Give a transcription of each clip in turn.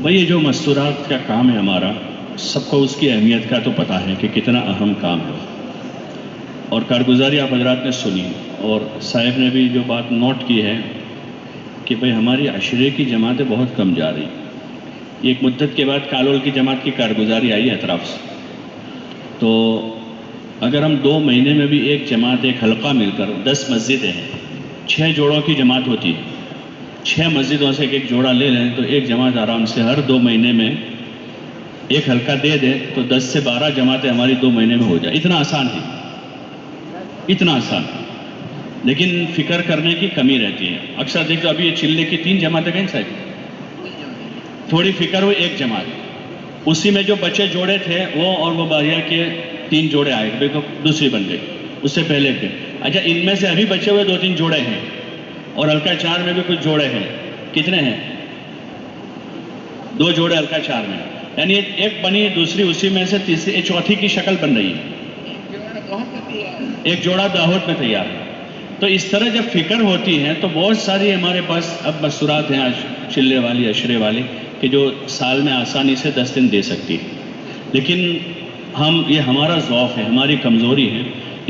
بھائی یہ جو مستورات کا کام ہے ہمارا، سب کو اس کی اہمیت کا تو پتہ ہے کہ کتنا اہم کام ہے، اور کارگزاری آپ حضرات نے سنی، اور صاحب نے بھی جو بات نوٹ کی ہے کہ بھئی ہماری عشرے کی جماعتیں بہت کم جا رہی. ایک مدت کے بعد کالول کی جماعت کی کارگزاری آئی ہے اطراف سے، تو اگر ہم 2 مہینے میں بھی ایک جماعت، ایک حلقہ مل کر 10 مسجدیں ہیں، 6 جوڑوں کی جماعت ہوتی ہے، 6 مسجدوں سے ایک جوڑا لے لیں تو ایک جماعت آرام سے ہر 2 مہینے میں ایک حلقہ دے دیں تو 10 سے 12 جماعتیں ہماری 2 مہینے میں ہو جائیں. اتنا آسان ہے، اتنا آسان. لیکن فکر کرنے کی کمی رہتی ہے. اکثر دیکھو ابھی یہ چلے کی 3 جماعتیں گئیں صاحب، تھوڑی فکر ہوئی ایک جماعت، اسی میں جو بچے جوڑے تھے وہ اور وہ باہیا کے 3 جوڑے آئے، دیکھو دوسری بن گئی، اس سے پہلے کے. اچھا ان میں سے ابھی بچے ہوئے 2-3 جوڑے ہیں، اور حلقہ 4 میں بھی کچھ جوڑے ہیں. کتنے ہیں؟ 2 جوڑے حلقہ 4 میں، یعنی ایک بنی، دوسری اسی میں سے تیسری، چوتھی کی شکل بن رہی ہے. ایک جوڑا داہوت میں تیار ہے. تو اس طرح جب فکر ہوتی ہے تو بہت ساری ہمارے پاس اب مستورات ہیں چلے والی، عشرے والی، کہ جو سال میں آسانی سے 10 دن دے سکتی ہے. لیکن یہ ہمارا ضعف ہے، ہماری کمزوری ہے.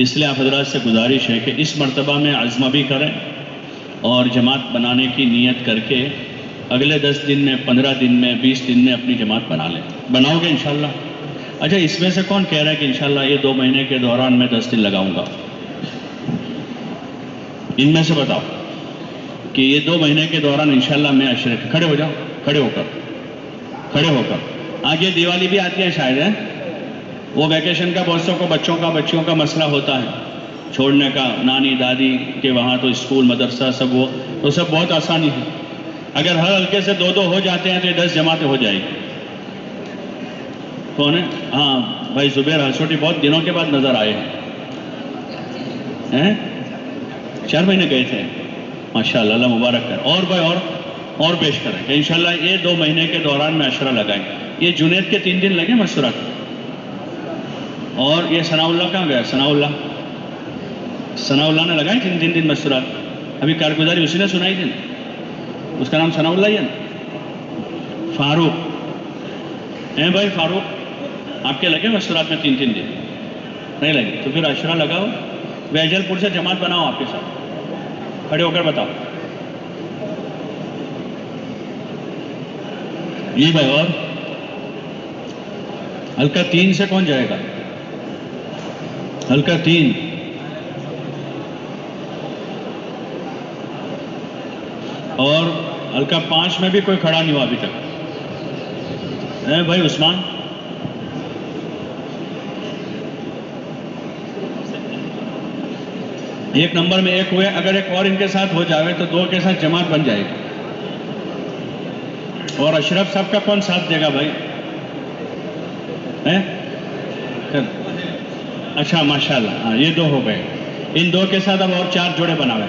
اس لیے آپ حضرات سے گزارش ہے کہ اس مرتبہ میں عزم بھی کریں اور جماعت بنانے کی نیت کر کے اگلے 10 دن میں، 15 دن میں، 20 دن میں اپنی جماعت بنا لیں. بناؤ گے انشاءاللہ؟ اچھا اس میں سے کون کہہ رہا ہے کہ انشاءاللہ یہ 2 مہینے کے دوران میں 10 دن لگاؤں گا؟ ان میں سے بتاؤ کہ یہ 2 مہینے کے دوران انشاءاللہ میں عشرے. کھڑے ہو جاؤ، کھڑے ہو کر. آگے دیوالی بھی آتی ہے شاید، ہے وہ ویکیشن کا بہت سو کو بچیوں کا مسئلہ ہوتا ہے چھوڑنے کا، نانی دادی کے وہاں تو اسکول مدرسہ سب، وہ تو سب بہت آسانی ہے. اگر ہر حلقے سے 2 ہو جاتے ہیں تو یہ 10 جماعتیں ہو جائیں گی. کون ہے؟ ہاں بھائی زبیر ہسوٹی بہت دنوں کے بعد نظر آئے ہیں. 4 مہینے گئے تھے، ماشاءاللہ، اللہ مبارک کر. اور بھائی اور پیش کریں کہ انشاءاللہ یہ 2 مہینے کے دوران میں عشرہ لگائیں. یہ جنید کے 3 دن لگے مستورات. اور یہ ثناء اللہ کہاں گیا؟ ثناء اللہ نے لگائے 3 دن مستورات. ابھی کارگزاری اسی نے سنائی تھی نا، اس کا نام ثناء اللہ ہی ہے نا. فاروق ہیں بھائی، فاروق آپ کے لگے مستورات میں 3 دن نہیں لگے؟ تو پھر عشرہ لگاؤ. ویجل پور سے جماعت بناؤ آپ کے ساتھ، کھڑے ہو کر بتاؤ. یہ بھائی. اور حلقہ 3 سے کون جائے گا؟ حلقہ 3. اور حلقہ 5 میں بھی کوئی کھڑا نہیں ہوا ابھی تک. بھائی عثمان، ایک نمبر میں 1 ہوئے، اگر ایک اور ان کے ساتھ ہو جائے تو 2 کے ساتھ جماعت بن جائے گی. اور اشرف صاحب کا کون ساتھ دے گا بھائی؟ اچھا ماشاءاللہ، ہاں یہ 2 ہو گئے. ان 2 کے ساتھ اب اور 4 جوڑے بناوے.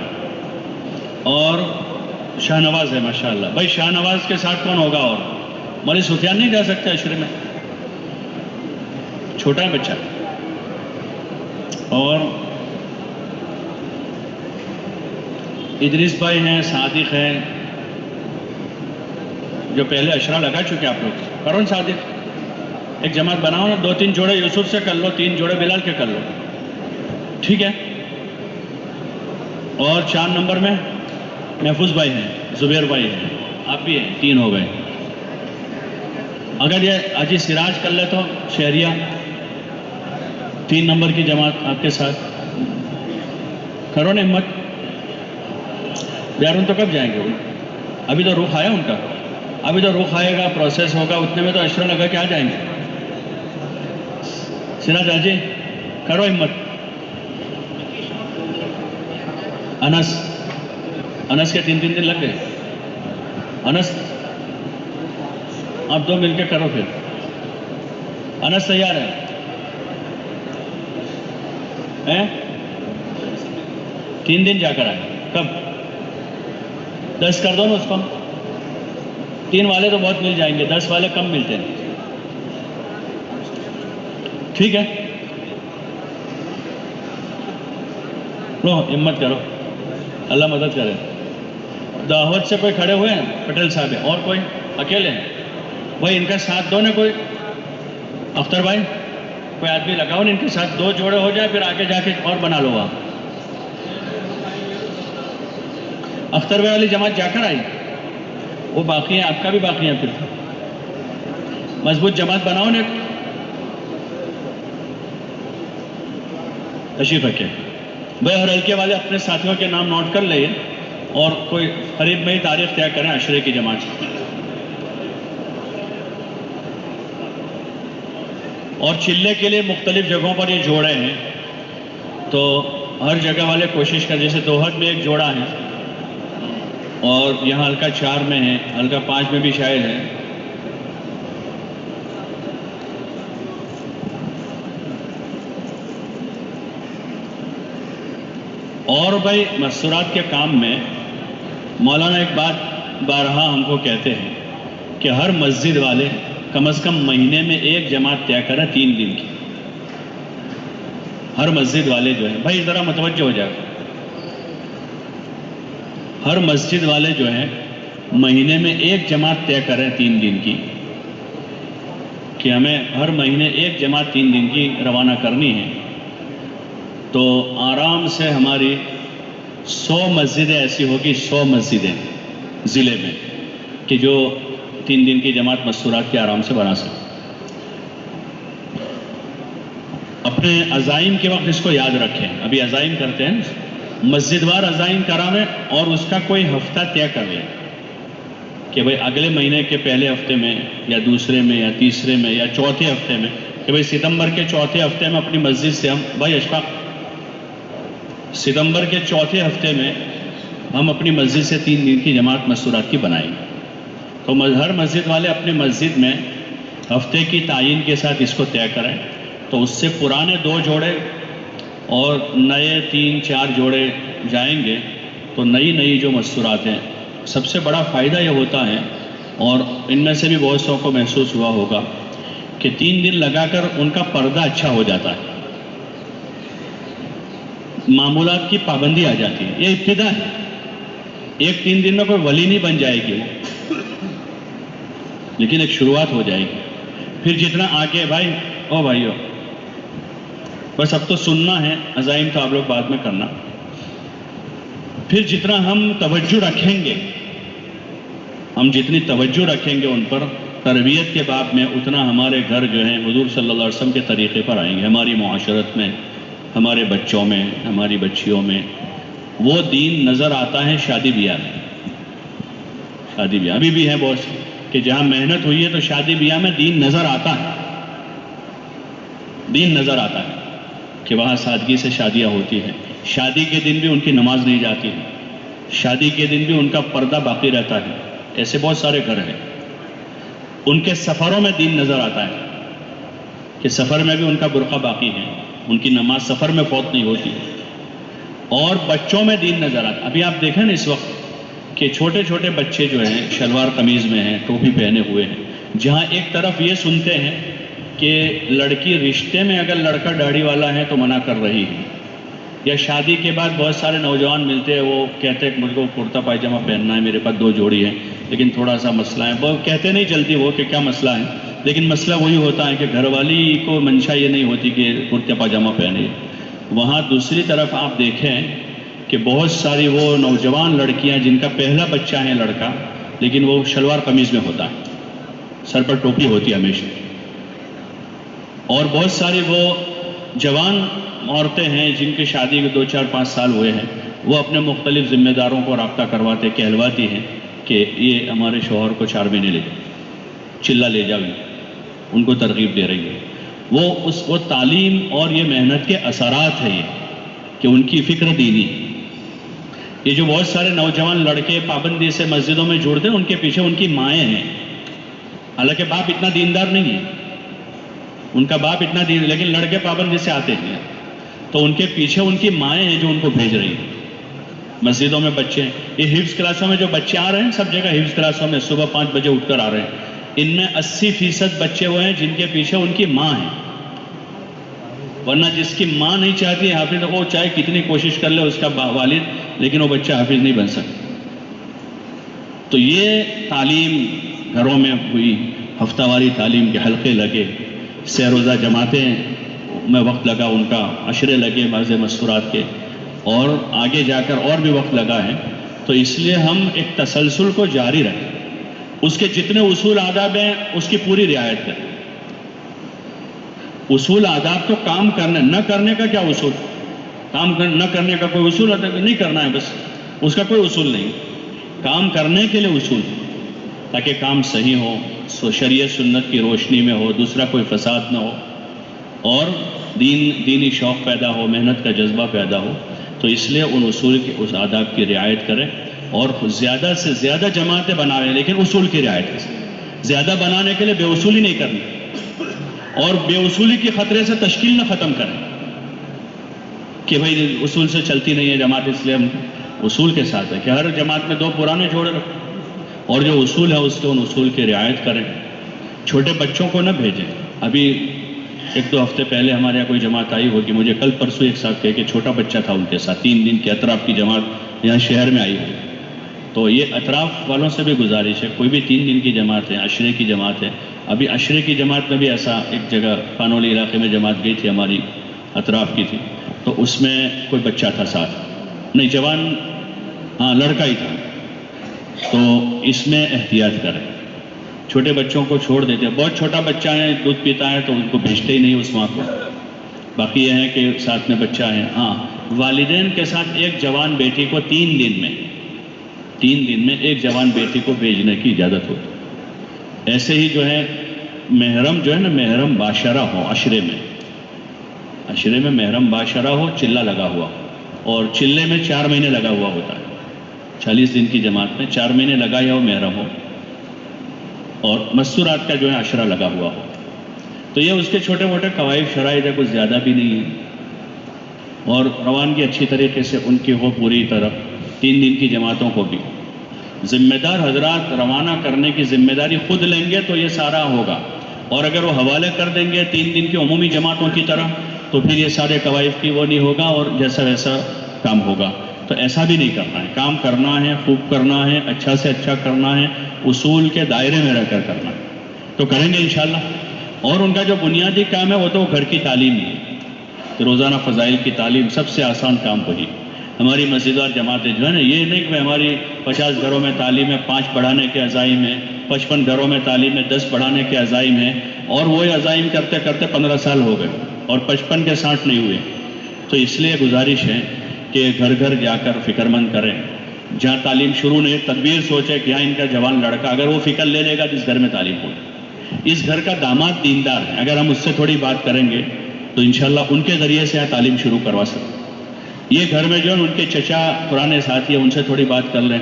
اور شاہ نواز ہے ماشاءاللہ. بھائی شاہ نواز کے ساتھ کون ہوگا؟ اور مولی سفیان نہیں جا سکتے عشرے میں، چھوٹا ہے بچہ. اور ادریس بھائی ہیں، صادق ہیں، جو پہلے عشرہ لگا چکے آپ لوگ. کرون صادق ایک جماعت بناؤ نا، 2-3 جوڑے یوسف سے کر لو، 3 جوڑے بلال کے کر لو، ٹھیک ہے. اور 4 نمبر میں محفوظ بھائی ہیں، زبیر بھائی ہیں، آپ بھی ہیں، 3 ہو گئے. اگر یہ اجی سراج کر لے تو شہریہ 3 نمبر کی جماعت آپ کے ساتھ. کرو نا ہمت یار. ان تو کب جائیں گے؟ ابھی تو رخ آیا ان کا، ابھی تو رخ آئے گا، پروسیس ہوگا، اتنے میں تو عشرہ لگا کے آ جائیں گے. سراج آجی کرو ہمت. انس کے 3 دن لگ گئے. انس آپ 2 مل کے کرو پھر. انس تیار ہے؟ 3 دن جا کر آئے. کب؟ 10 کر دو نا اس کو. 3 والے تو بہت مل جائیں گے، 10 والے کم ملتے ہیں. ٹھیک ہے، لو ہمت کرو، اللہ مدد کرے. دعوت سے کوئی کھڑے ہوئے ہیں؟ پٹیل صاحب ہیں. اور کوئی اکیلے ہیں؟ بھائی ان کا ساتھ دو نا کوئی، اختر بھائی کوئی آدمی لگاؤ نا ان کے ساتھ، 2 جوڑے ہو جائے پھر آگے جا کے اور بنا لو آپ. اختر بھائی والی جماعت جا کر آئی، وہ باقی ہے، آپ کا بھی باقی ہے، پھر مضبوط جماعت بناؤ نا. تشریف رکھے بھائی، اور ہلکے والے اپنے ساتھیوں کے نام نوٹ کر لئے اور کوئی قریب میں ہی تاریخ طے کریں عشرے کی جماعت سے. اور چلے کے لیے مختلف جگہوں پر یہ جوڑے ہیں، تو ہر جگہ والے کوشش کریں. جیسے دوحت میں ایک جوڑا ہے اور یہاں حلقہ 4 میں ہے، حلقہ 5 میں بھی شاید ہے. اور بھائی مستورات کے کام میں مولانا ایک بات بارہا ہم کو کہتے ہیں کہ ہر مسجد والے کم از کم مہینے میں ایک جماعت طے کریں 3 دن کی. ہر مسجد والے جو ہیں، بھائی ذرا متوجہ ہو جائے، ہر مسجد والے جو ہیں مہینے میں ایک جماعت طے کریں 3 دن کی، کہ ہمیں ہر مہینے ایک جماعت 3 دن کی روانہ کرنی ہے. تو آرام سے ہماری 100 مسجدیں ایسی ہوگی، 100 مسجدیں ضلع میں، کہ جو 3 دن کی جماعت مستورات کے آرام سے بنا سکیں. اپنے عزائم کے وقت اس کو یاد رکھیں. ابھی عزائم کرتے ہیں، مسجد وار عزائم کرامیں اور اس کا کوئی ہفتہ طے کر لیں کہ بھئی اگلے مہینے کے پہلے ہفتے میں یا دوسرے میں یا تیسرے میں یا چوتھے ہفتے میں، کہ بھئی ستمبر کے چوتھے ہفتے میں اپنی مسجد سے ہم، بھائی اشفاق، ستمبر کے چوتھے ہفتے میں ہم اپنی مسجد سے 3 دن کی جماعت مستورات کی بنائیں گے. تو ہر مسجد والے اپنی مسجد میں ہفتے کی تعین کے ساتھ اس کو طے کریں. تو اس سے پرانے 2 جوڑے اور نئے 3-4 جوڑے جائیں گے. تو نئی جو مستورات ہیں، سب سے بڑا فائدہ یہ ہوتا ہے، اور ان میں سے بھی بہت سو کو محسوس ہوا ہوگا کہ 3 دن لگا کر ان کا پردہ اچھا ہو جاتا ہے، معمولات کی پابندی آ جاتی ہے. یہ ابتدا ہے، 1-3 دن میں کوئی ولی نہیں بن جائے گی، لیکن ایک شروعات ہو جائے گی. پھر جتنا آگے بھائی، او بھائیو، بس اب تو سننا ہے، عزائم تو آپ لوگ بعد میں کرنا. پھر جتنا ہم توجہ رکھیں گے، ہم جتنی توجہ رکھیں گے ان پر تربیت کے باب میں، اتنا ہمارے گھر جو ہیں حضور صلی اللہ علیہ وسلم کے طریقے پر آئیں گے. ہماری معاشرت میں، ہمارے بچوں میں، ہماری بچیوں میں وہ دین نظر آتا ہے. شادی بیاہ میں، شادی بیاہ ابھی بھی ہے بہت سے کہ جہاں محنت ہوئی ہے تو شادی بیاہ میں دین نظر آتا ہے. دین نظر آتا ہے کہ وہاں سادگی سے شادیاں ہوتی ہیں. شادی کے دن بھی ان کی نماز نہیں جاتی ہے، شادی کے دن بھی ان کا پردہ باقی رہتا ہے. ایسے بہت سارے گھر ہیں. ان کے سفروں میں دین نظر آتا ہے کہ سفر میں بھی ان کا برقع باقی ہے، ان کی نماز سفر میں فوت نہیں ہوتی. اور بچوں میں دین نظر آتا ہے. ابھی آپ دیکھیں نا اس وقت کہ چھوٹے چھوٹے بچے جو ہیں شلوار قمیض میں ہیں، ٹوپی پہنے ہوئے ہیں. جہاں ایک طرف یہ سنتے ہیں کہ لڑکی رشتے میں اگر لڑکا داڑھی والا ہے تو منع کر رہی ہے، یا شادی کے بعد بہت سارے نوجوان ملتے ہیں، وہ کہتے ہیں کہ مجھ کو کرتا پائجامہ پہننا ہے، میرے پاس 2 جوڑی ہیں، لیکن تھوڑا سا مسئلہ ہے. وہ کہتے نہیں چلتی وہ کہ کیا مسئلہ ہے، لیکن مسئلہ وہی ہوتا ہے کہ گھر والی کو منشا یہ نہیں ہوتی کہ کرتا پاجامہ پہنے. وہاں دوسری طرف آپ دیکھیں کہ بہت ساری وہ نوجوان لڑکیاں جن کا پہلا بچہ ہے لڑکا، لیکن وہ شلوار قمیض میں ہوتا ہے، سر پر ٹوپی ہوتی ہے ہمیشہ. اور بہت ساری وہ جوان عورتیں ہیں جن کی شادی کے 2-4-5 سال ہوئے ہیں، وہ اپنے مختلف ذمہ داروں کو رابطہ کرواتے، کہلواتی ہیں کہ یہ ہمارے شوہر کو 4 مہینے لے جاؤ، چلہ لے جاؤ، ان کو ترغیب دے رہی ہے. وہ تعلیم اور یہ محنت کے اثرات ہیں، یہ کہ ان کی فکر دینی. یہ جو بہت سارے نوجوان لڑکے پابندی سے مسجدوں میں جڑتے ہیں، ان کے پیچھے ان کی مائیں ہیں. حالانکہ باپ اتنا دیندار نہیں ہے، ان کا باپ اتنا دین، لیکن لڑکے پابندی سے آتے ہیں، تو ان کے پیچھے ان کی مائیں ہیں جو ان کو بھیج رہی ہیں. مسجدوں میں بچے ہیں، یہ حفظ کلاسوں میں جو بچے آ رہے ہیں، سب جگہ حفظ کلاسوں میں صبح 5 بجے اٹھ کر آ رہے ہیں. ان میں 80% بچے وہ ہیں جن کے پیچھے ان کی ماں ہے. ورنہ جس کی ماں نہیں چاہتی حافظ، وہ چاہے کتنی کوشش کر لے اس کا والد، لیکن وہ بچہ حافظ نہیں بن سکتا. تو یہ تعلیم گھروں میں ہوئی. ہفتہ واری تعلیم کے حلقے لگے، سہ روزہ جماعتیں میں وقت لگا ان کا، عشرے لگے بعض مستورات کے، اور آگے جا کر اور بھی وقت لگا ہے. تو اس لیے ہم ایک تسلسل کو جاری رکھیں، اس کے جتنے اصول آداب ہیں اس کی پوری رعایت کریں. اصول آداب تو کام کرنے نہ کرنے کا کیا اصول؟ نہ کرنے کا کوئی اصول ہوتا ہے؟ نہیں کرنا ہے بس، اس کا کوئی اصول نہیں. کام کرنے کے لیے اصول، تاکہ کام صحیح ہو، شریعت سنت کی روشنی میں ہو، دوسرا کوئی فساد نہ ہو، اور دینی شوق پیدا ہو، محنت کا جذبہ پیدا ہو. تو اس لیے ان اصول کی، اس آداب کی رعایت کریں، اور زیادہ سے زیادہ جماعتیں بنائیں، لیکن اصول کی رعایت کریں. زیادہ بنانے کے لیے بے اصولی نہیں کرنی، اور بے اصولی کے خطرے سے تشکیل نہ ختم کریں کہ بھائی اصول سے چلتی نہیں ہے جماعت. اس لیے ہم اصول کے ساتھ ہے کہ ہر جماعت میں 2 پرانے جوڑے رکھیں، اور جو اصول ہے اس کے ان اصول کی رعایت کریں. چھوٹے بچوں کو نہ بھیجیں. ابھی 1-2 ہفتے پہلے ہمارے یہاں کوئی جماعت آئی ہوگی، مجھے کل پرسوں ایک ساتھ کہے کہ چھوٹا بچہ تھا ان کے ساتھ، 3 دن کے اطراف کی جماعت یہاں شہر میں آئی ہے. تو یہ اطراف والوں سے بھی گزارش ہے، کوئی بھی 3 دن کی جماعت ہے، عشرے کی جماعت ہے. ابھی عشرے کی جماعت میں بھی ایسا ایک جگہ خانولی علاقے میں جماعت گئی تھی ہماری، اطراف کی تھی، تو اس میں کوئی بچہ تھا ساتھ، نہیں جوان، ہاں لڑکا ہی تھا. تو اس میں احتیاط کریں. چھوٹے بچوں کو چھوڑ دیتے ہیں، بہت چھوٹا بچہ ہے دودھ پیتا ہے تو ان کو بھیجتے ہی نہیں اس ماں کو. باقی یہ ہے کہ ساتھ میں بچہ ہے. ہاں والدین کے ساتھ ایک جوان بیٹی کو 3 دن میں ایک جوان بیٹی کو بھیجنے کی اجازت ہوتی. ایسے ہی جو ہے محرم جو ہے نا، محرم باشرہ ہو عشرے میں محرم باشرہ ہو، چلہ لگا ہوا، اور چلے میں 4 مہینے لگا ہوا ہوتا ہے. 40 دن کی جماعت میں 4 مہینے لگایا ہو محرم ہو، اور مستورات کا جو ہے عشرہ لگا ہوا ہو. تو یہ اس کے چھوٹے موٹے قواعد شرائط ہے، کچھ زیادہ بھی نہیں ہے. اور روانگی اچھی طریقے سے ان کی ہو پوری طرح. 3 دن کی جماعتوں کو بھی ذمہ دار حضرات روانہ کرنے کی ذمہ داری خود لیں گے تو یہ سارا ہوگا. اور اگر وہ حوالے کر دیں گے 3 دن کی عمومی جماعتوں کی طرح تو پھر یہ سارے قواعد کی وہ نہیں ہوگا، اور جیسا ویسا کام ہوگا. تو ایسا بھی نہیں کرنا ہے. کام کرنا ہے، خوب کرنا ہے، اچھا سے اچھا کرنا ہے، اصول کے دائرے میں رہ کر کرنا ہے. تو کریں گے انشاءاللہ. اور ان کا جو بنیادی کام ہے وہ تو گھر کی تعلیم ہی ہے. کہ روزانہ فضائل کی تعلیم سب سے آسان کام وہی. ہماری مسجدوار جماعتیں جو ہے نا، یہ نہیں کہ ہماری 50 گھروں میں تعلیم ہے، 5 بڑھانے کے عزائم ہیں، 55 گھروں میں تعلیم ہے، 10 بڑھانے کے عزائم ہیں، اور وہی عزائم کرتے کرتے 15 سال ہو گئے اور 55 کے 60 نہیں ہوئے. تو اس لیے گزارش ہے کہ گھر گھر جا کر فکر مند کریں. جہاں تعلیم شروع نہیں، تدبیر سوچے کہ یہاں ان کا جوان لڑکا اگر وہ فکر لے لے گا جس گھر میں تعلیم ہو، اس گھر کا داماد دیندار ہے، اگر ہم اس سے تھوڑی بات کریں گے تو انشاءاللہ ان کے ذریعے سے یہاں تعلیم شروع کروا سکتے. یہ گھر میں جو ان کے چچا پرانے ساتھی ہیں ان سے تھوڑی بات کر لیں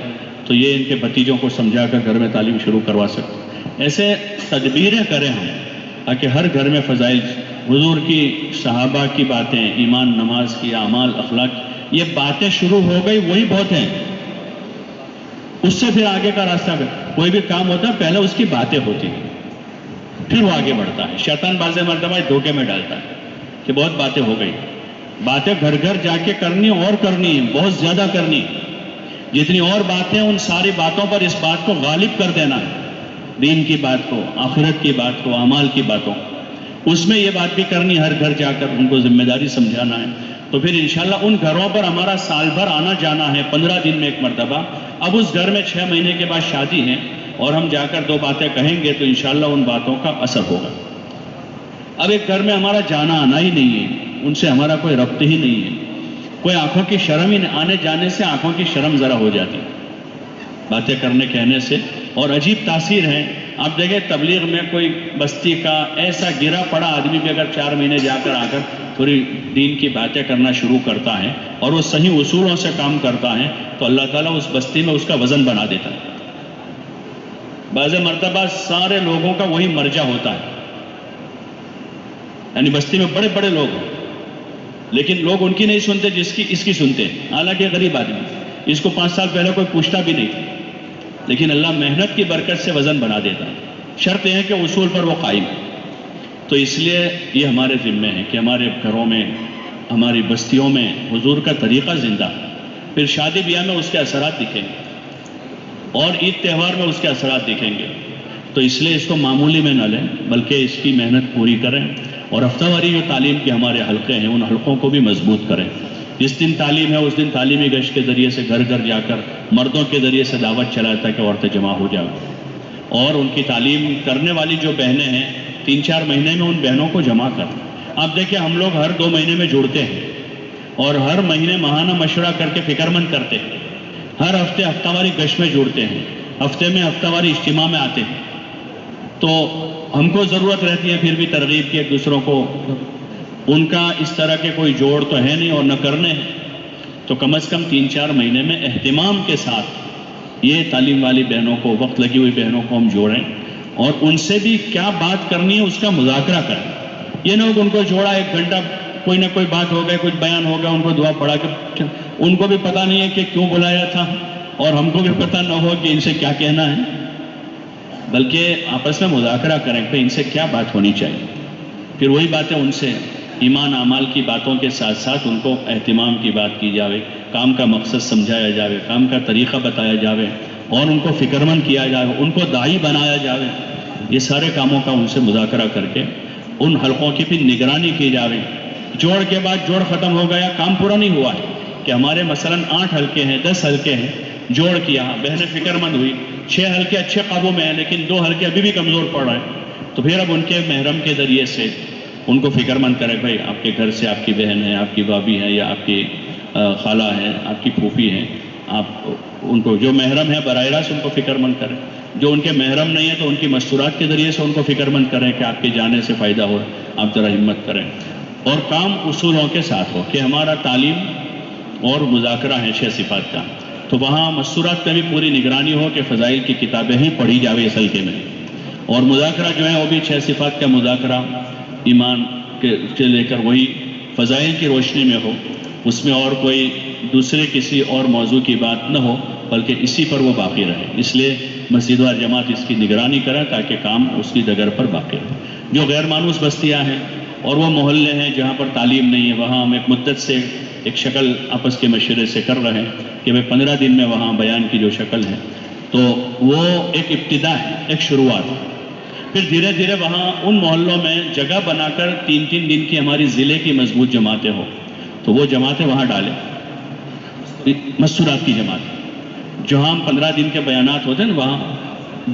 تو یہ ان کے بھتیجوں کو سمجھا کر گھر میں تعلیم شروع کروا سکتے. ایسے تدبیریں کریں ہم تاکہ ہر گھر میں فضائل، حضور کی، صحابہ کی باتیں، ایمان، نماز کی، اعمال، اخلاق، یہ باتیں شروع ہو گئی وہی بہت ہیں. اس سے پھر آگے کا راستہ کوئی بھی کام ہوتا ہے پہلے اس کی باتیں ہوتی ہیں پھر وہ آگے بڑھتا ہے. شیطان بعض مرتبہ دھوکے میں ڈالتا ہے کہ بہت باتیں ہو گئی. باتیں گھر گھر جا کے کرنی، اور کرنی ہے، بہت زیادہ کرنی. جتنی اور باتیں ان ساری باتوں پر اس بات کو غالب کر دینا ہے، دین کی بات کو، آخرت کی بات کو، اعمال کی باتوں، اس میں یہ بات بھی کرنی، ہر گھر جا کر ان کو ذمہ داری سمجھانا ہے. تو پھر انشاءاللہ ان گھروں پر ہمارا سال بھر آنا جانا ہے، 15 دن میں ایک مرتبہ. اب اس گھر میں 6 مہینے کے بعد شادی ہے اور ہم جا کر 2 باتیں کہیں گے تو انشاءاللہ ان باتوں کا اثر ہوگا. اب ایک گھر میں ہمارا جانا آنا ہی نہیں ہے، ان سے ہمارا کوئی ربط ہی نہیں ہے، کوئی آنکھوں کی شرم ہی نہیں، آنے جانے سے آنکھوں کی شرم ذرا ہو جاتی باتیں کرنے کہنے سے. اور عجیب تاثیر ہے. آپ دیکھیں تبلیغ میں کوئی بستی کا ایسا گرا پڑا آدمی بھی اگر 4 مہینے جا کر آ کر تھوڑی دین کی باتیں کرنا شروع کرتا ہے اور وہ صحیح اصولوں سے کام کرتا ہے تو اللہ تعالیٰ اس بستی میں اس کا وزن بنا دیتا ہے. بعض مرتبہ سارے لوگوں کا وہی مرجع ہوتا ہے، یعنی بستی میں بڑے بڑے لوگ ہیں لیکن لوگ ان کی نہیں سنتے جس کی اس کی سنتے ہیں. حالانکہ غریب آدمی، اس کو 5 سال پہلے کوئی پوچھتا بھی نہیں تھا، لیکن اللہ محنت کی برکت سے وزن بنا دیتا ہے. شرط یہ ہے کہ اصول پر وہ قائم ہے. تو اس لیے یہ ہمارے ذمے ہے کہ ہمارے گھروں میں، ہماری بستیوں میں حضور کا طریقہ زندہ. پھر شادی بیاہ میں اس کے اثرات دکھیں گے اور عید تہوار میں اس کے اثرات دکھیں گے. تو اس لیے اس کو معمولی میں نہ لیں بلکہ اس کی محنت پوری کریں، اور ہفتہ واری جو تعلیم کے ہمارے حلقے ہیں ان حلقوں کو بھی مضبوط کریں۔ جس دن تعلیم ہے اس دن تعلیمی گشت کے ذریعے سے گھر گھر جا کر مردوں کے ذریعے سے دعوت چلاتا ہے کہ عورتیں جمع ہو جائیں، اور ان کی تعلیم کرنے والی جو بہنیں ہیں 3-4 مہینے میں ان بہنوں کو جمع کر۔ آپ دیکھیں ہم لوگ ہر 2 مہینے میں جڑتے ہیں اور ہر مہینے ماہانہ مشورہ کر کے فکر مند کرتے ہیں، ہر ہفتے ہفتہ واری گشت میں جڑتے ہیں، ہفتے میں ہفتہ واری اجتماع میں آتے ہیں، تو ہم کو ضرورت رہتی ہے پھر بھی ترغیب کی ایک دوسروں کو۔ ان کا اس طرح کے کوئی جوڑ تو ہے نہیں اور نہ کرنے ہیں، تو کم از کم 3-4 مہینے میں اہتمام کے ساتھ یہ تعلیم والی بہنوں کو، وقت لگی ہوئی بہنوں کو ہم جوڑیں، اور ان سے بھی کیا بات کرنی ہے اس کا مذاکرہ کریں۔ یہ نہ ہو ان کو جوڑا 1 گھنٹہ کوئی نہ کوئی بات ہو گئی، کچھ بیان ہو گیا، ان کو دعا پڑھا کے ان کو بھی پتہ نہیں ہے کہ کیوں بلایا تھا، اور ہم کو بھی پتہ نہ ہو کہ ان سے کیا کہنا ہے، بلکہ آپس میں مذاکرہ کریں کہ ان سے کیا بات ہونی چاہیے۔ پھر وہی باتیں ان سے ایمان اعمال کی باتوں کے ساتھ ساتھ ان کو اہتمام کی بات کی جاوے، کام کا مقصد سمجھایا جاوے، کام کا طریقہ بتایا جاوے، اور ان کو فکر مند کیا جائے، ان کو داعی بنایا جاوے۔ یہ سارے کاموں کا ان سے مذاکرہ کر کے ان حلقوں کی بھی نگرانی کی جاوے۔ جوڑ کے بعد جوڑ ختم ہو گیا، کام پورا نہیں ہوا ہے کہ ہمارے مثلاً 8 حلقے ہیں، 10 حلقے ہیں، جوڑ کیا، بہنیں فکر مند ہوئی، 6 حلقے اچھے قابو میں ہیں لیکن 2 حلقے ابھی بھی کمزور پڑ رہے ہیں، تو پھر اب ان کے محرم کے ذریعے سے ان کو فکر مند کرے، بھائی آپ کے گھر سے آپ کی بہن ہے، آپ کی بھابھی ہے، یا آپ کی خالہ ہے، آپ کی پھوپھی ہے، آپ ان کو جو محرم ہے براہ راست ان کو فکر مند کریں، جو ان کے محرم نہیں ہے تو ان کی مستورات کے ذریعے سے ان کو فکر مند کریں کہ آپ کے جانے سے فائدہ ہو، آپ ذرا ہمت کریں، اور کام اصولوں کے ساتھ ہو کہ ہمارا تعلیم اور مذاکرہ ہے 6 صفات کا، تو وہاں مستورات پہ بھی پوری نگرانی ہو کہ فضائل کی کتابیں ہی پڑھی جاوے اس حلقے میں، اور مذاکرہ جو ہے وہ بھی 6 صفات کا مذاکرہ ایمان کے لے کر وہی فضائل کی روشنی میں ہو، اس میں اور کوئی دوسرے کسی اور موضوع کی بات نہ ہو بلکہ اسی پر وہ باقی رہے۔ اس لیے مسجد وار جماعت اس کی نگرانی کرے تاکہ کام اس کی ڈگر پر باقی رہے۔ جو غیر مانوس بستیاں ہیں اور وہ محلے ہیں جہاں پر تعلیم نہیں ہے، وہاں ہم ایک مدت سے ایک شکل آپس کے مشورے سے کر رہے ہیں کہ بھائی 15 دن میں وہاں بیان کی جو شکل ہے تو وہ ایک ابتدا ہے، ایک شروعات ہے۔ پھر دھیرے دھیرے وہاں ان محلوں میں جگہ بنا کر 3-3 دن کی ہماری ضلع کی مضبوط جماعتیں ہوں، تو وہ جماعتیں وہاں ڈالیں، مستورات کی جماعت جہاں ہم 15 دن کے بیانات ہوتے ہیں، وہاں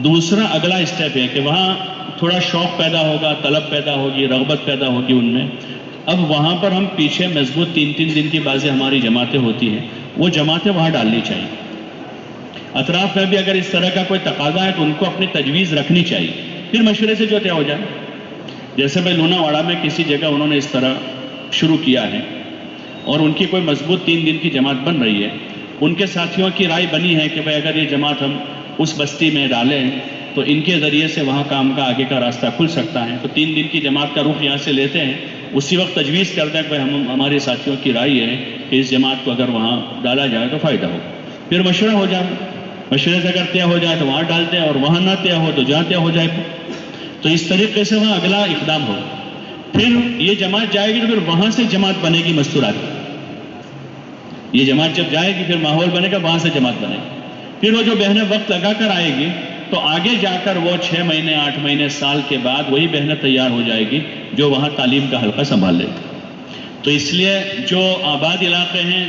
دوسرا اگلا اسٹیپ ہے کہ وہاں تھوڑا شوق پیدا ہوگا، طلب پیدا ہوگی، رغبت پیدا ہوگی ان میں، اب وہاں پر ہم پیچھے مضبوط 3-3 دن کی بعضیں ہماری جماعتیں ہوتی ہیں، وہ جماعتیں وہاں ڈالنی چاہیے۔ اطراف میں بھی اگر اس طرح کا کوئی تقاضا ہے تو ان کو اپنی تجویز رکھنی چاہیے، پھر مشورے سے جو طے ہو جائے۔ جیسے بھائی لونا واڑہ میں کسی جگہ انہوں نے اس طرح شروع کیا ہے اور ان کی کوئی مضبوط 3 دن کی جماعت بن رہی ہے، ان کے ساتھیوں کی رائے بنی ہے کہ بھائی اگر یہ جماعت ہم اس بستی میں ڈالیں تو ان کے ذریعے سے وہاں کام کا آگے کا راستہ کھل سکتا ہے، تو 3 دن کی جماعت کا رخ یہاں سے لیتے ہیں، اسی وقت تجویز کرتے ہیں کہ ہمارے ساتھیوں کی رائے ہے کہ اس جماعت کو اگر وہاں ڈالا جائے تو فائدہ ہو، پھر مشورہ ہو جائے، مشورے سے اگر طے ہو جائے تو وہاں ڈالتے ہیں، اور وہاں نہ طے ہو تو جہاں طے ہو جائے، تو اس طریقے سے وہاں اگلا اقدام ہو۔ پھر یہ جماعت جائے گی تو پھر وہاں سے جماعت بنے گی مستورات، یہ جماعت جب جائے گی پھر ماحول بنے گا، وہاں سے جماعت بنے گی، پھر وہ جو بہنیں وقت لگا کر آئے گی تو آگے جا کر وہ 6 مہینے 8 مہینے سال کے بعد وہی بہنیں تیار ہو جائے گی جو وہاں تعلیم کا حلقہ سنبھال لے گی۔ تو اس لیے جو آباد علاقے ہیں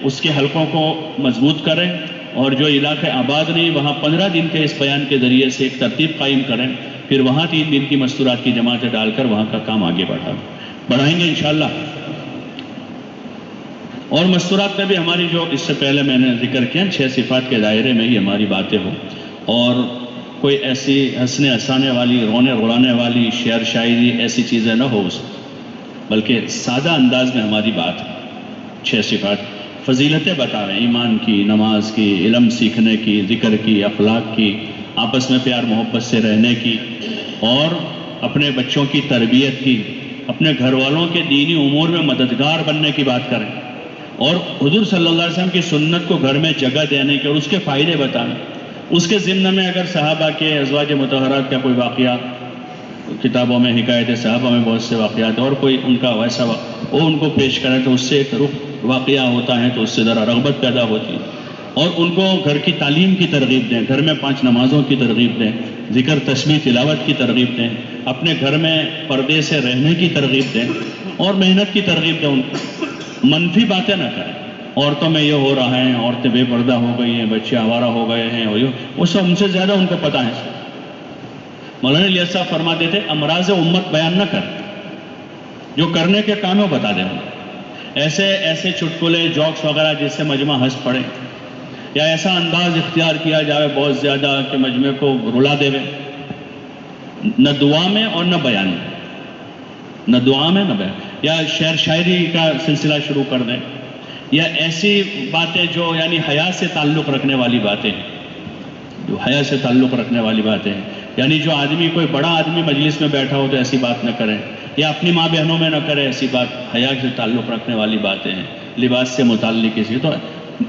اس کے حلقوں کو مضبوط کریں، اور جو علاقے آباد نہیں وہاں 15 دن کے اس بیان کے ذریعے سے ایک ترتیب قائم کریں، پھر وہاں 3 دن کی مستورات کی جماعتیں ڈال کر وہاں کا کام آگے بڑھائیں گے انشاءاللہ۔ اور مستورات میں بھی ہماری جو اس سے پہلے میں نے ذکر کیا 6 صفات کے دائرے میں ہی ہماری باتیں ہوں، اور کوئی ایسی ہنسنے ہنسانے والی، رونے رلانے والی شعر شاعری ایسی چیزیں نہ ہو، بلکہ سادہ انداز میں ہماری بات ہے۔ 6 صفات فضیلتیں بتا رہے ہیں، ایمان کی، نماز کی، علم سیکھنے کی، ذکر کی، اخلاق کی، آپس میں پیار محبت سے رہنے کی، اور اپنے بچوں کی تربیت کی، اپنے گھر والوں کے دینی امور میں مددگار بننے کی بات کریں، اور حضور صلی اللہ علیہ وسلم کی سنت کو گھر میں جگہ دینے کے اور اس کے فائدے بتائیں۔ اس کے ضمن میں اگر صحابہ کے ازواج مطہرات کا کوئی واقعہ، کتابوں میں حکایت صحابہ میں بہت سے واقعات، اور کوئی ان کا ویسا وہ ان کو پیش کریں تو اس سے ایک رخ واقعہ ہوتا ہے، تو اس سے ذرا رغبت پیدا ہوتی ہے، اور ان کو گھر کی تعلیم کی ترغیب دیں، گھر میں 5 نمازوں کی ترغیب دیں، ذکر تسبیح تلاوت کی ترغیب دیں، اپنے گھر میں پردے سے رہنے کی ترغیب دیں اور محنت کی ترغیب دیں ان کو۔ منفی باتیں نہ کریں، عورتوں میں یہ ہو رہا ہے، عورتیں بے پردہ ہو گئی ہیں، بچے آوارہ ہو گئے ہیں، اور وہ سب ہم سے زیادہ ان کو پتہ ہے۔ مولانا الیاس صاحب فرماتے تھے امراض امت بیان نہ کر، جو کرنے کے کام ہے وہ بتا دیں۔ ایسے چٹکلے جوکس وغیرہ جس سے مجمع ہنس پڑے، یا ایسا انداز اختیار کیا جائے بہت زیادہ کہ مجمع کو رلا دے، نہ دعا میں اور نہ بیان میں، نہ دعا میں نہ بیان، یا شعر شاعری کا سلسلہ شروع کر دیں، یا ایسی باتیں جو یعنی حیا سے تعلق رکھنے والی باتیں ہیں، جو حیا سے تعلق رکھنے والی باتیں ہیں، یعنی جو آدمی کوئی بڑا آدمی مجلس میں بیٹھا ہو تو ایسی بات نہ کریں، یا اپنی ماں بہنوں میں نہ کریں ایسی بات، حیا سے تعلق رکھنے والی باتیں ہیں، لباس سے متعلق کسی تو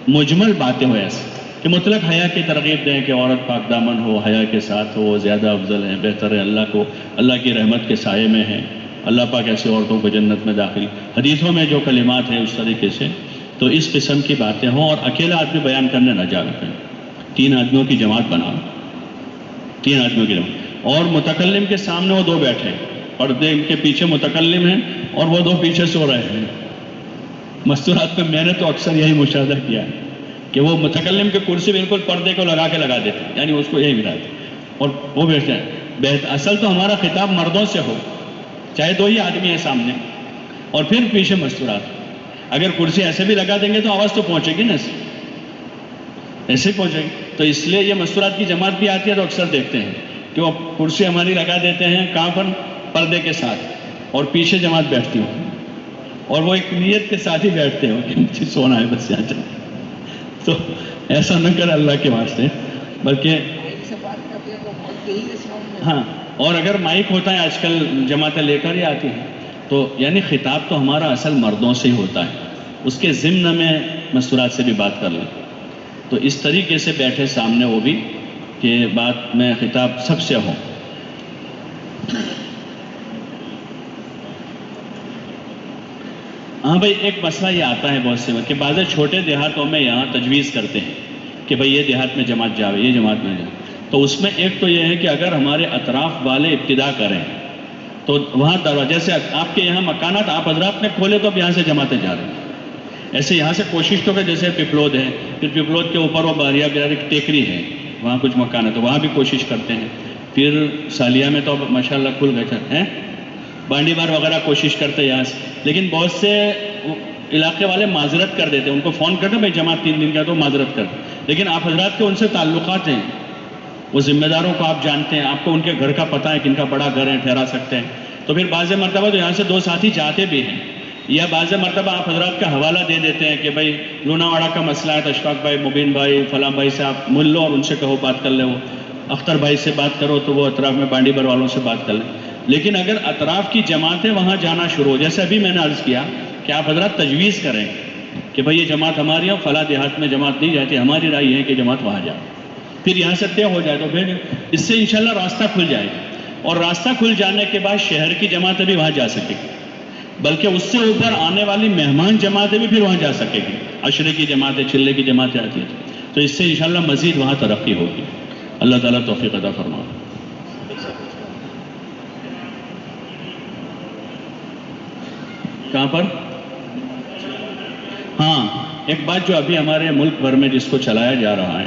مجمل باتیں ہو ایسی کہ مطلق حیا کی ترغیب دیں کہ عورت پاک دامن ہو، حیا کے ساتھ ہو، وہ زیادہ افضل ہے، بہتر ہے، اللہ کی رحمت کے سائے میں ہے، اللہ پاک ایسی عورتوں کو جنت میں داخل، حدیثوں میں جو کلمات ہیں اس طریقے سے، تو اس قسم کی باتیں ہوں، اور اکیلا آدمی بیان کرنے نہ جا رکھیں، 3 آدمیوں کی جماعت بناؤ، 3 آدمیوں کی جماعت، اور متکلم کے سامنے وہ 2 بیٹھے، پردے کے پیچھے متکلم ہیں اور وہ 2 پیچھے سو رہے ہیں۔ مستورات میں میں نے تو اکثر یہی مشاہدہ کیا ہے کہ وہ متکلم کے کرسی بالکل پردے کو لگا دیتے، یعنی اس کو یہی ملاتے، اور وہ بیٹھتے ہیں۔ اصل تو ہمارا خطاب مردوں سے ہو، چاہے 2 ہی آدمی ہیں سامنے، اور پھر پیچھے مستورات۔ اگر کرسی ایسے بھی لگا دیں گے تو آواز تو پہنچے گی نا، ایسے پہنچے گی، تو اس لیے یہ مستورات کی جماعت بھی آتی ہے تو اکثر دیکھتے ہیں کہ وہ کرسی ہماری لگا دیتے ہیں کہاں پر، پردے کے ساتھ، اور پیچھے جماعت بیٹھتی ہوں، اور وہ ایک نیت کے ساتھ ہی بیٹھتے ہو کہ مجھے سونا ہے بس یہاں چلے۔ تو ایسا نہ کر اللہ کے واسطے، بلکہ ہاں، اور اگر مائک ہوتا ہے آج کل جماعتیں لے کر ہی آتی ہیں، تو یعنی خطاب تو ہمارا اصل مردوں سے ہی ہوتا ہے، اس کے ضمن میں مستورات سے بھی بات کر لیں، تو اس طریقے سے بیٹھے سامنے وہ بھی کہ بات میں خطاب سب سے ہو۔ ہاں بھائی، ایک مسئلہ یہ آتا ہے بہت سے کہ بعض چھوٹے دیہاتوں میں یہاں تجویز کرتے ہیں کہ بھئی یہ دیہات میں جماعت جاوے، یہ جماعت میں جاوے، تو اس میں ایک تو یہ ہے کہ اگر ہمارے اطراف والے ابتدا کریں تو وہاں دروازے سے، آپ کے یہاں مکانات آپ حضرات نے کھولے تو اب یہاں سے جماعتیں جا رہی ہیں، ایسے یہاں سے کوشش تو کہ جیسے پپلود ہے، پھر پپلود کے اوپر وہ باریہ بہار ایک ٹیکری ہے، وہاں کچھ مکان ہے تو وہاں بھی کوشش کرتے ہیں، پھر سالیہ میں تو ماشاءاللہ کھل گئے ہیں، بانڈی بار وغیرہ کوشش کرتے یہاں سے، لیکن بہت سے علاقے والے معذرت کر دیتے ہیں، ان کو فون کرتے بھائی جماعت 3 دن کا تو معذرت کر، لیکن آپ حضرات کے ان سے تعلقات ہیں، وہ ذمہ داروں کو آپ جانتے ہیں، آپ کو ان کے گھر کا پتہ ہے، کن کا بڑا گھر ہے، ٹھہرا سکتے ہیں، تو پھر بعض مرتبہ تو یہاں سے 2 ساتھی جاتے بھی ہیں، یا بعض مرتبہ آپ حضرات کا حوالہ دے دیتے ہیں کہ بھائی لوناواڑہ کا مسئلہ ہے، اشفاق بھائی، مبین بھائی، فلاں بھائی سے آپ مل لو اور ان سے کہو بات کر لے، وہ اختر بھائی سے بات کرو تو وہ اطراف میں بانڈی بر والوں سے بات کر لیں۔ لیکن اگر اطراف کی جماعتیں وہاں جانا شروع ہو، جیسے ابھی میں نے عرض کیا کہ آپ حضرات تجویز کریں کہ بھئی یہ جماعت ہماری ہے، فلاں دیہات میں جماعت نہیں جاتی، ہماری رائے ہے کہ جماعت وہاں جائے، پھر یہاں سے طے ہو جائے تو پھر اس سے انشاءاللہ راستہ کھل جائے گا، اور راستہ کھل جانے کے بعد شہر کی جماعتیں بھی وہاں جا سکے گی، بلکہ اس سے اوپر آنے والی مہمان جماعتیں بھی پھر وہاں جا سکے گی، عشرے کی جماعتیں، چلے کی جماعتیں آتی ہیں، تو اس سے انشاءاللہ مزید وہاں ترقی ہوگی۔ اللہ تعالیٰ توفیق عطا فرمائے۔ کہاں پر؟ ہاں، ایک بات جو ابھی ہمارے ملک بھر میں جس کو چلایا جا رہا ہے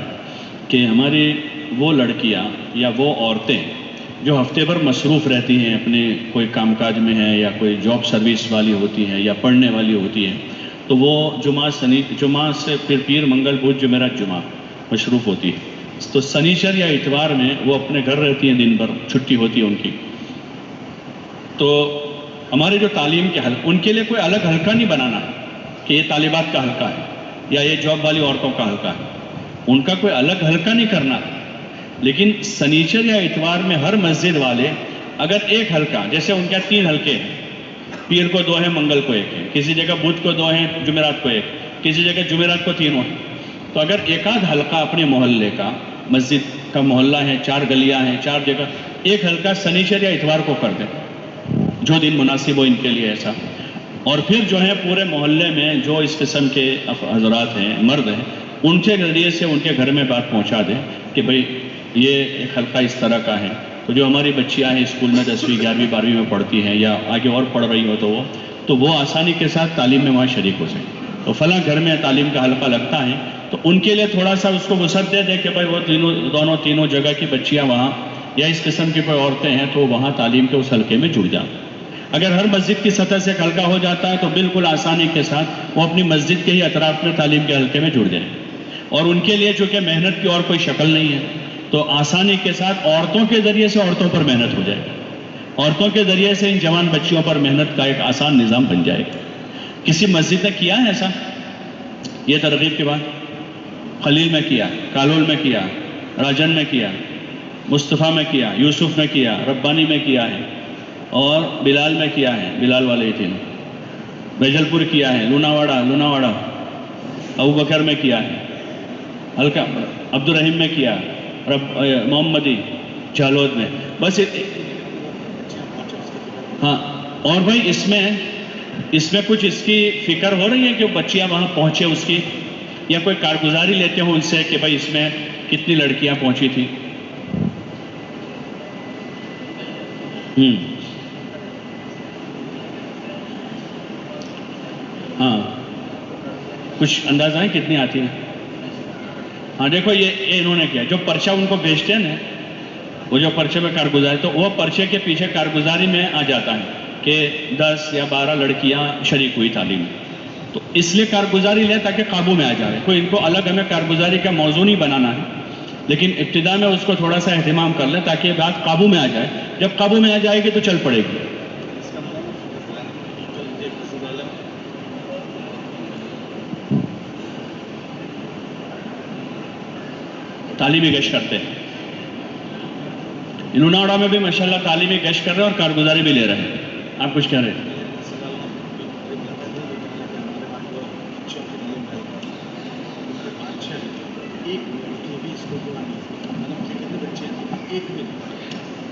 کہ ہماری وہ لڑکیاں یا وہ عورتیں جو ہفتے بھر مصروف رہتی ہیں، اپنے کوئی کام کاج میں ہیں یا کوئی جاب سروس والی ہوتی ہیں یا پڑھنے والی ہوتی ہیں، تو وہ جمعہ سے پھر پیر منگل بدھ جمعرات جمعہ مصروف ہوتی ہے، تو سنیچر یا اتوار میں وہ اپنے گھر رہتی ہیں، دن بھر چھٹی ہوتی ہے ان کی، تو ہمارے جو تعلیم کے حلقے، ان کے لیے کوئی الگ حلقہ نہیں بنانا کہ یہ طالبات کا حلقہ ہے یا یہ جاب والی عورتوں کا حلقہ ہے، ان کا کوئی الگ حلقہ نہیں کرنا، لیکن سنیچر یا اتوار میں ہر مسجد والے اگر ایک حلقہ، جیسے ان کے 3 حلقے ہیں، پیر کو 2 ہیں، منگل کو 1 ہے، کسی جگہ بدھ کو 2 ہیں، جمعرات کو 1، کسی جگہ جمعرات کو 3 ہیں، تو اگر ایک آدھ حلقہ اپنے محلے کا، مسجد کا محلہ ہے، 4 گلیاں ہیں، 4 جگہ، ایک حلقہ سنیچر یا اتوار کو کر دیں، جو دن مناسب ہو ان کے لیے ایسا، اور پھر جو ہے پورے محلے میں جو اس قسم کے حضرات ہیں، مرد ہیں، ان کے ذریعے سے ان کے گھر میں بات پہنچا دیں کہ بھئی یہ ایک حلقہ اس طرح کا ہے. تو جو ہماری بچیاں ہیں اسکول میں 10ویں 11ویں 12ویں میں پڑھتی ہیں یا آگے اور پڑھ رہی ہو تو وہ آسانی کے ساتھ تعلیم میں وہاں شریک ہو سکیں. تو فلاں گھر میں تعلیم کا حلقہ لگتا ہے تو ان کے لیے تھوڑا سا اس کو وسعت دے دے کہ بھائی وہ تینوں جگہ کی بچیاں وہاں یا اس قسم کی کوئی عورتیں ہیں تو وہاں تعلیم کے اس حلقے میں جڑ جائیں. اگر ہر مسجد کی سطح سے ایک حلقہ ہو جاتا ہے تو بالکل آسانی کے ساتھ وہ اپنی مسجد کے ہی اطراف میں تعلیم کے حلقے میں جڑ جائیں. اور ان کے لیے چونکہ محنت کی اور کوئی شکل نہیں ہے تو آسانی کے ساتھ عورتوں کے ذریعے سے عورتوں پر محنت ہو جائے گی. عورتوں کے ذریعے سے ان جوان بچیوں پر محنت کا ایک آسان نظام بن جائے گا. کسی مسجد نے کیا ہے ایسا؟ یہ ترغیب کے بعد خلیل میں کیا، کالول میں کیا، راجن میں کیا، مصطفیٰ میں کیا، یوسف میں کیا، ربانی میں کیا ہے اور بلال میں کیا ہے، بلال والے تین، بیجل پور کیا ہے، لوناواڑا ابوبکر میں کیا ہے، ہلکا عبد الرحیم میں کیا، محمدی جالود میں. بس ہاں. اور بھائی اس میں کچھ اس کی فکر ہو رہی ہے کہ بچیاں وہاں پہنچے اس کی، یا کوئی کارگزاری لیتے ہوں ان سے کہ بھائی اس میں کتنی لڑکیاں پہنچی تھی؟ ہاں کچھ اندازہ ہے کتنی آتی ہے؟ ہاں دیکھو یہ انہوں نے کیا، جو پرچہ ان کو بھیجتے ہیں نا، وہ جو پرچے میں کارگزاری، تو وہ پرچے کے پیچھے کارگزاری میں آ جاتا ہے کہ 10 یا 12 لڑکیاں شریک ہوئی تعلیم میں. تو اس لیے کارگزاری لے تاکہ قابو میں آ جائے. کوئی ان کو الگ ہمیں کارگزاری کا موضوع نہیں بنانا ہے، لیکن ابتدا میں اس کو تھوڑا سا اہتمام کر لیں تاکہ یہ بات قابو میں آ جائے. جب قابو میں آ جائے گی تو چل پڑے گی. تعلیمی گشت کرتے ہیں. لوناواڑا میں بھی ماشاءاللہ تعلیمی گشت کر رہے ہیں اور کارگزاری بھی لے رہے ہیں. آپ کچھ کہہ رہے ہیں؟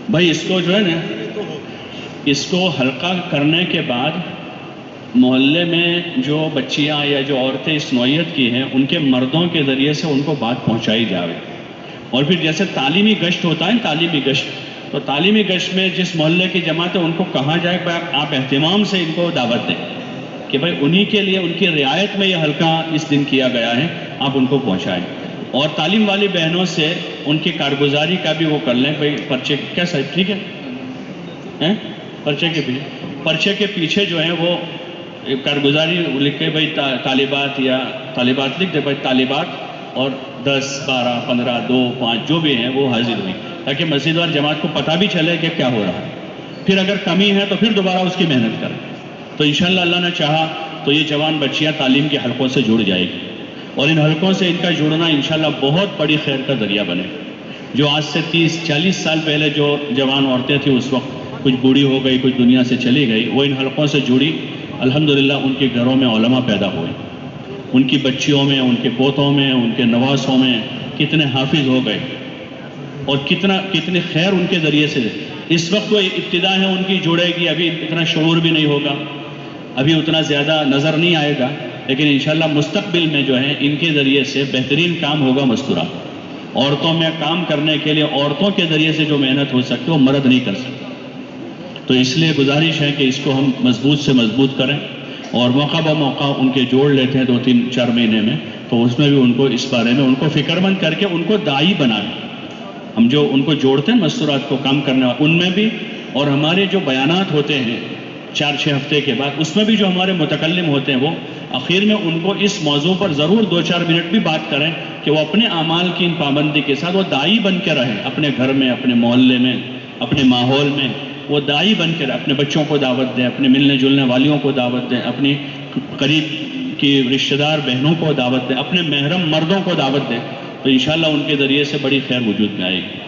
بھائی اس کو جو ہے نا، اس کو حلقہ کرنے کے بعد محلے میں جو بچیاں یا جو عورتیں اس نوعیت کی ہیں ان کے مردوں کے ذریعے سے ان کو بات پہنچائی جائے. اور پھر جیسے تعلیمی گشت ہوتا ہے، تعلیمی گشت، تو تعلیمی گشت میں جس محلے کی جماعت ہے ان کو کہا جائے کہ آپ اہتمام سے ان کو دعوت دیں کہ بھائی انہی کے لیے ان کی رعایت میں یہ حلقہ اس دن کیا گیا ہے، آپ ان کو پہنچائیں. اور تعلیم والی بہنوں سے ان کی کارگزاری کا بھی وہ کر لیں. بھائی پرچے کیا صاحب ٹھیک ہے، پرچے کے پیچھے جو ہے وہ کارگزاری لکھ کے بھائی طالبات یا طالبات لکھ دے، بھائی طالبات اور 10 12 15 2 5 جو بھی ہیں وہ حاضر ہوئی، تاکہ مسجد وال جماعت کو پتہ بھی چلے کہ کیا ہو رہا ہے. پھر اگر کمی ہے تو پھر دوبارہ اس کی محنت کریں. تو انشاءاللہ اللہ نے چاہا تو یہ جوان بچیاں تعلیم کے حلقوں سے جڑ جائے گی. اور ان حلقوں سے ان کا جڑنا انشاءاللہ بہت بڑی خیر کا ذریعہ بنے. جو آج سے 30 40 سال پہلے جو جوان عورتیں تھیں اس وقت کچھ بوڑھی ہو گئی، کچھ دنیا سے چلی گئی، وہ ان حلقوں سے جڑی. الحمدللہ ان کے گھروں میں علماء پیدا ہوئے، ان کی بچیوں میں، ان کے پوتوں میں، ان کے نواسوں میں کتنے حافظ ہو گئے اور کتنی خیر ان کے ذریعے سے. اس وقت وہ ابتدا ہے ان کی جڑے گی، ابھی اتنا شعور بھی نہیں ہوگا، ابھی اتنا زیادہ نظر نہیں آئے گا، لیکن انشاءاللہ مستقبل میں جو ہے ان کے ذریعے سے بہترین کام ہوگا. مستورہ عورتوں میں کام کرنے کے لیے عورتوں کے ذریعے سے جو محنت ہو سکتی ہے وہ مرد نہیں کر سکتا. تو اس لیے گزارش ہے کہ اس کو ہم مضبوط سے مضبوط کریں اور موقع بہ موقع ان کے جوڑ لیتے ہیں 2 3 4 مہینے میں، تو اس میں بھی ان کو اس بارے میں ان کو فکر مند کر کے ان کو داعی بنائیں. ہم جو ان کو جوڑتے ہیں مستورات کو کام کرنے والے ان میں بھی، اور ہمارے جو بیانات ہوتے ہیں 4-6 ہفتے کے بعد اس میں بھی جو ہمارے متکلم ہوتے ہیں وہ آخر میں ان کو اس موضوع پر ضرور 2-4 منٹ بھی بات کریں کہ وہ اپنے اعمال کی ان پابندی کے ساتھ وہ داعی بن کے رہیں. اپنے گھر میں، اپنے محلے میں، اپنے ماحول میں وہ داعی بن کے رہیں. اپنے بچوں کو دعوت دیں، اپنے ملنے جلنے والیوں کو دعوت دیں، اپنی قریب کی رشتہ دار بہنوں کو دعوت دیں، اپنے محرم مردوں کو دعوت دیں. تو انشاءاللہ ان کے ذریعے سے بڑی خیر وجود میں آئے گی.